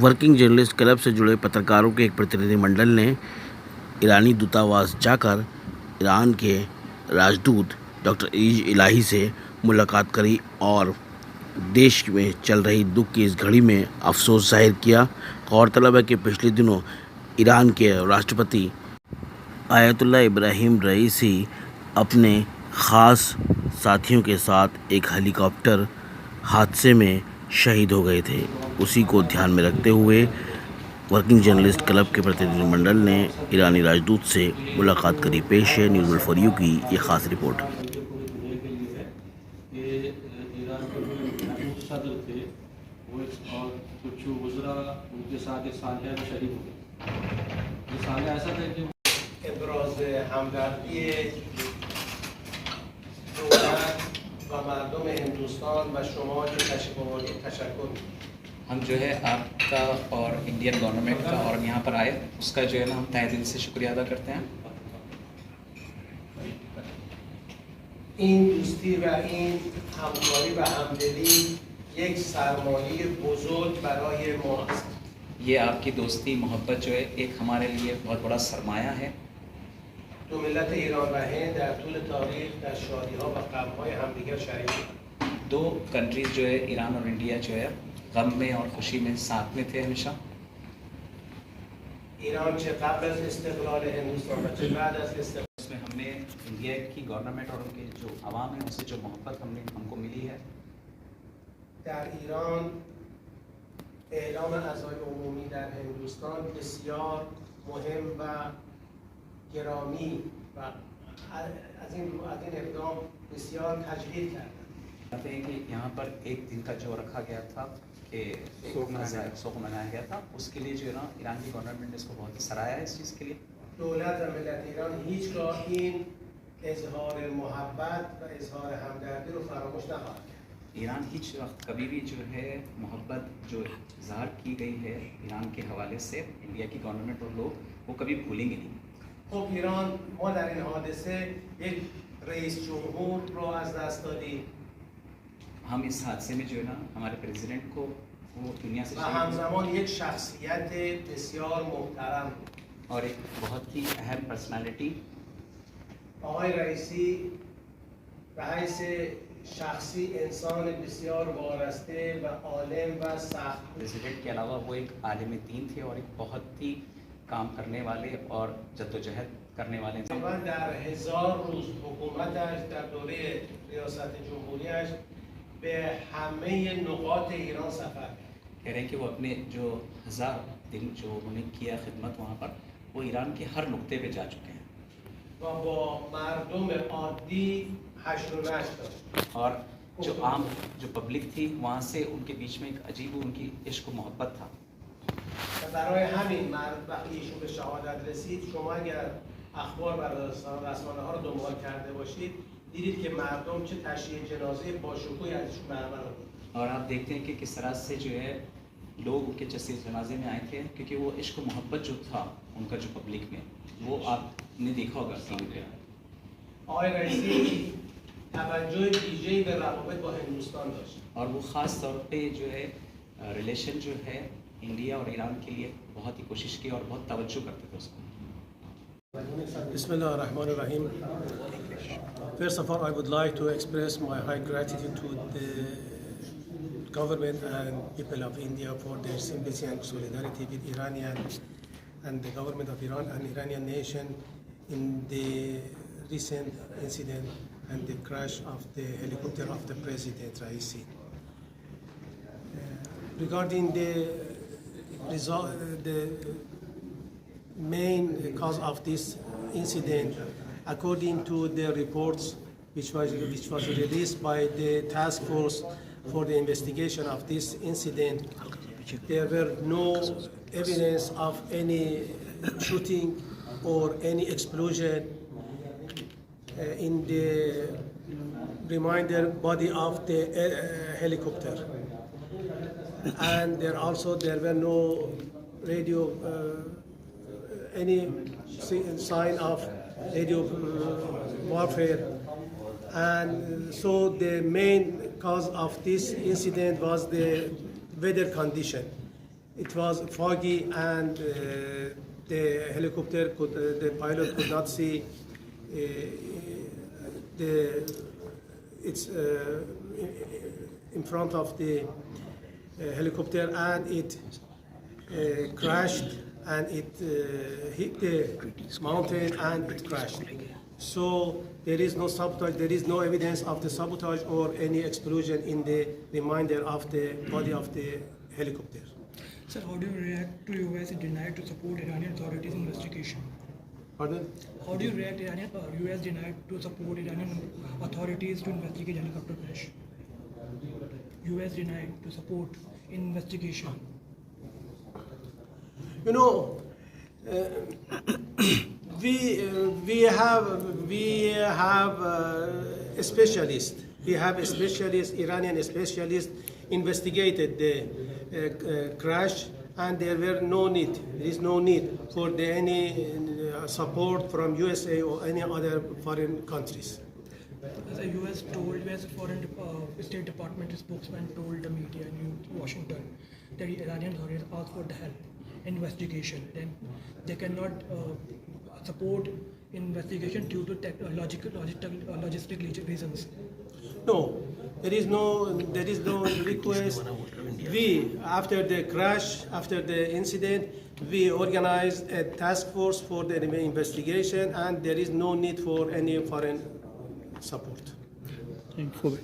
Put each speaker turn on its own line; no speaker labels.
Working journalist club से जुड़े पत्रकारों के एक प्रतिनिधिमंडल ने ईरानी दूतावास जाकर ईरान के राजदूत डॉक्टर इलाही से मुलाकात करी और देश में चल रही दुख की इस घड़ी में अफसोस जाहिर किया। गौरतलब है कि पिछले दिनों ईरान के राष्ट्रपति आयतुल्लाह इब्राहिम रईसी अपने ख़ास साथियों के साथ एक हेलीकॉप्टर हादसे में शहीद हो गए थे। उसी को ध्यान में रखते हुए वर्किंग जर्नलिस्ट क्लब के प्रतिनिधिमंडल ने ईरानी राजदूत से मुलाकात करी। पेश है न्यूज़ वर्ल्ड फॉर यू की ये ख़ास रिपोर्ट।
सदर थे वो और कुछ वज़रा उनके साथ एक सालिया में शरीक हो गए। ये सालिया ऐसा था कि
ابراز همدردی دولت و مردم هندوستان و شما که تشکر
हम जो है आपका और इंडियन गवर्नमेंट का और यहाँ पर आए उसका जो है ना हम तहे दिल से शुक्रिया अदा करते हैं।
این دوستی و این همکاری و همدلی یک سرمایه بزرگ برای ما است.
ये आपकी दोस्ती मोहब्बत जो है एक हमारे लिए बहुत बड़ा सरमाया है।
دو ملت ایران و هند در طول تاریخ در شادی‌ها و غم‌های همدیگر شریک بودند.
दो कंट्रीज़ जो है ईरान और इंडिया जो है गम में और खुशी में साथ में थे हमेशा।
ایران چه قبل از استقلال هندوستان و چه بعد از استقلال
उसमें हमने इंडिया की गवर्नमेंट और उनके जो आवाम है उससे जो मोहब्बत हमको मिली है।
در ایران اعلام عزای عمومی در هندوستان بسیار مهم و گرامی و از این اقدام بسیار تجلیل کردند.
कहते हैं कि यहाँ पर एक दिन का जो रखा गया था कि शोक मनाया गया था, उसके लिए जो है ना ईरान की गवर्नमेंट ने इसको बहुत ही सराहा है इस चीज़ के लिए।
دولت و ملت ایران هیچگاه این اظهار محبت و اظهار همدردی رو فراموش نخواهد کرد.
ईरान हिच वक्त कभी भी जो है मोहब्बत जो इजहार की गई है ईरान के हवाले से इंडिया की गवर्नमेंट और लोग वो कभी भूलेंगे नहीं।
خب ایران ما در این حادثه یک رئیس جمهور رو از دست دادیم
हम इस हादसे में जो है ना हमारे प्रेसिडेंट को वो दुनिया से
و همزمان یک شخصیت بسیار محترم
और एक बहुत ही अहम पर्सनालिटी
آقای رئیسی به حیث شخصی انسان بسیار وارسته و عالم و سخت
प्रेसिडेंट के अलावा वो एक आलिम दीन थे और एक बहुत ही काम करने वाले और जद्दोजहद करने वाले थे।
و در 1000 روز حکومتش در دوره ریاست جمهوریش به همه نقاط ایران سفر کرد.
कह रहे हैं कि वो अपने जो 1000 दिन जो उन्होंने किया खिदमत वहाँ पर वो ईरान के हर नुक्ते पे जा चुके हैं
و با مردم عادی حشر و نشر داشت.
और जो आम जो पब्लिक थी वहाँ से उनके बीच में एक अजीब उनकी इश्क و मोहब्बत था।
و برای همین وقتی ایشون به شهادت رسید شما اگر اخبار و رسانه ها رو دنبال کرده باشید دیدید که مردم چه تشییع جنازه باشکوهی ازشون برآمد بود.
और आप देखते हैं कि किस तरह से जो है लोग उनके जनाजे में आए थे क्योंकि वो इश्क मोहब्बत जो था उनका जो पब्लिक में वो आपने देखा होगा टीवी पे।
آقای رئیسی توجه ویژه‌ای به روابط با هندوستان داشت.
और वो ख़ास तौर पे जो है रिलेशन जो है इंडिया और ईरान के लिए बहुत ही कोशिश की और बहुत तवज्जो करते थे उसको।
Bismillah ar-Rahman ar-Rahim. First of all, I would like to express my high gratitude to the government and people of India for their sympathy and solidarity with Iranian and the government of Iran and Iranian nation in the recent incident and the crash of the helicopter of the President Raisi. Regarding the main cause of this incident, according to the reports which was released by the task force for the investigation of this incident, there were no evidence of any shooting or any explosion in the remainder body of the helicopter. And there were no radio any sign of radio warfare, and so the main cause of this incident was the weather condition. it was foggy and the helicopter the pilot could not see it's in front of the helicopter, and it crashed and it hit the mountain and it crashed. So there is no sabotage, there is no evidence of the sabotage or any explosion in the remainder of the body of the helicopter.
Sir, how do you react to US denied to support Iranian authorities' investigation?
Pardon?
How do you react US denied to support Iranian authorities to investigate helicopter crash? US denied to support investigation.
You know, we have a specialist. We have a specialist, Iranian specialist, investigated the crash, and there were no need. There is no need for any support from USA or any other foreign countries.
As a US Foreign State Department spokesman told the media in Washington that the Iranian authorities asked for the help investigation, then they cannot support investigation due to logistic reasons.
No, there is no request. We, after the crash, after the incident, we organized a task force for the investigation, and there is no need for any foreign support.
Thank you.